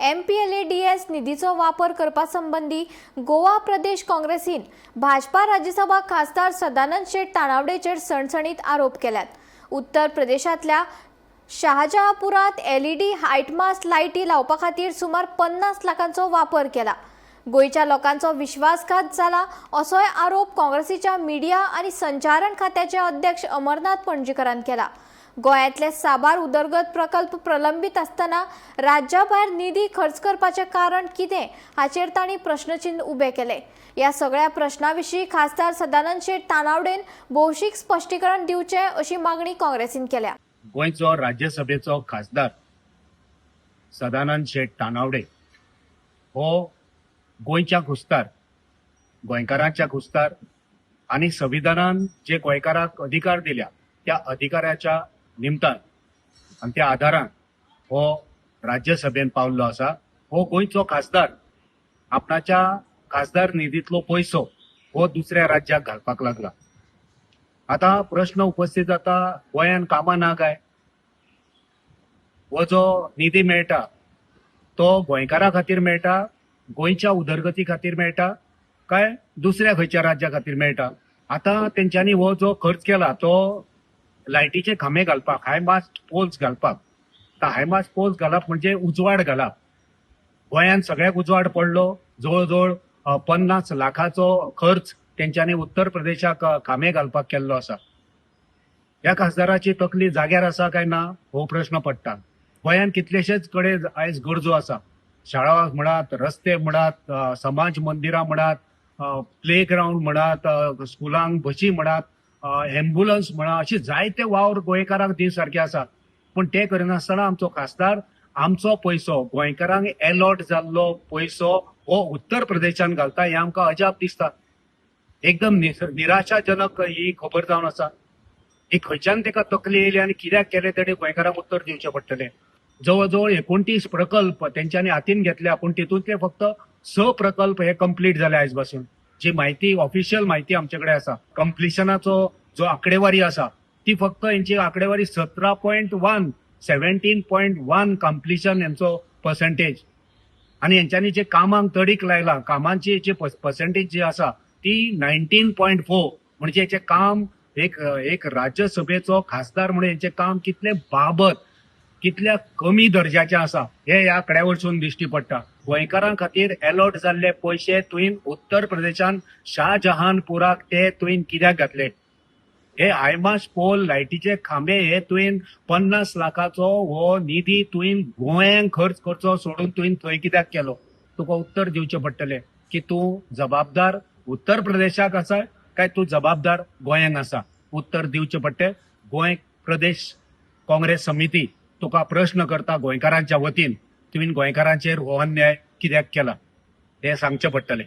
MPLADS निधीचो वापर करपा संबंधी गोवा प्रदेश काँग्रेसीन भाजपा राज्यसभा खासदार सदानंद शेट तानावडेचेर सणसणीत आरोप केल्यात। उत्तर प्रदेशातल्या शहाजहापुरात LED हायट मास्ट लायटी लावपा खातीर सुमार 50 लाखांचो वापर केला। गोयच्या लोकांचो विश्वासघात जाला असोय आरोप काँग्रेसीच्या मीडिया आणि संचारण खात्याचे अध्यक्ष अमरनाथ पणजीकरान केला। गोंयांतले साबार उदरगत प्रकल्प प्रलंबित असताना राज्याभायर निधी खर्च करपाचे कारण कितें हाचेर तांणी प्रश्नचिन्ह उबे केले। या सगळ्या प्रश्नाविशीं खासदार सदानंद शेट तानावडेन भौशीक स्पश्टीकरण दिवचे अशी मागणी काँग्रेसीन केल्या। गोंयचो राज्यसभेचो खासदार सदानंद शेट तानावडे हो गोंयच्या कुस्तार, गोंयकारांच्या कुस्तार आणि संविधानान जे गोंयकारांक अधिकार दिल्या त्या अधिकाराच्या निमतान आणि त्या आधारान हो राज्यसभेन पावल्लो आसा। हो गोंयचो खासदार आपणाच्या खासदार निधीतलो पैसो हो दुसऱ्या राज्याक घालपाक लागला। आता प्रश्न उपस्थित जाता, गोंयान कामां ना काय? हो जो निधी मेळटा तो गोंयकारा खातीर मेळटा, गोंयच्या उदरगती खातीर मेळटा काय दुसऱ्या खंयच्या राज्या खातीर मेळटा? आता तेंच्यांनी हो जो खर्च केला तो लायटीचे खांबे घालपाक, हाय मास्ट पोल्स घालपाक। हाय मास्ट पोल्स घालप म्हणजे उजवाड घालप। गोंयान सगळ्याक उजवाड पडलो। जवळजवळ 50 लाखाचो खर्च तेंच्यांनी उत्तर प्रदेशाक खांबे घालपाक केल्लो आसा। ह्या खासदाराची तकली जाग्यार आसा काय ना हो प्रश्न पडटा। गोंयान कितलेशेच कडेन आयज गरजो आसा, शाळा म्हणात, रस्ते म्हणात, समाज मंदिरां म्हणात, प्ले ग्राउंड म्हणात, स्कुलांक बशी म्हणात, एम्ब्युलन्स म्हणा, अशी जायते वावर गोंयकारांक दिवसारखे आसा। पण ते करिनासतना आमचो खासदार आमचो पैसो, गोंयकारांक अलॉट जाल्लो पैसो हो उत्तर प्रदेशान घालता, हे आमकां अजाप दिसता। एकदम निराशाजनक ही खबर जावन आसा। ही खंयच्यान तेका तकली येयली आनी कित्याक केले तेणे गोंयकारांक उत्तर दिवचे पडटले। जवळजवळ 29 प्रकल्प तेंच्यांनी हातीन घेतल्या, पण तितूंतले फक्त 6 प्रकल्प हे कंप्लीट झाले आयज पासून। जी माहिती, ऑफिशियल माहिती आमचे कडेन आसा, कंप्लिशनाचो जो आकडेवारी आसा ती फक्त यांची आकडेवारी 17.1 17.1 कंप्लिशन यांचो पर्सेंटेज। आणि यांच्यानी जे कामांक तडीक लायला, कामांची जी पर्सेंटेज जी आसा ती 19.4। म्हणजे याचे काम एक राज्यसभेचो खासदार म्हणून यांचे काम कितले बाबत, कितल्या कमी दर्जाचे आसा हे ह्या आकड्यावरसून दिश्टी पडटा। गोंयकारां खातीर अलॉट जाल्ले पैसे तुवें उत्तर प्रदेशान शाहजहानपुराक ते तुवें कित्याक घातले? हे हायमास्ट पोल, लायटीचे खांबे हे तुवें 50 लाखाचो हो निधी तुवें गोंयांक खर्च करचो सोडून तुवें थंय कित्याक केलो? तुका उत्तर दिवचे पडटले की तूं जबाबदार उत्तर प्रदेशाक आसा काय तूं जबाबदार गोंयांक आसा? उत्तर दिवचे पडटे। गोंय प्रदेश काँग्रेस समिती तुका प्रश्न करता गोंयकारांच्या वतीन, तुवें गोंयकारांचेर हो अन्याय कित्याक केला हे सांगचे पडटले।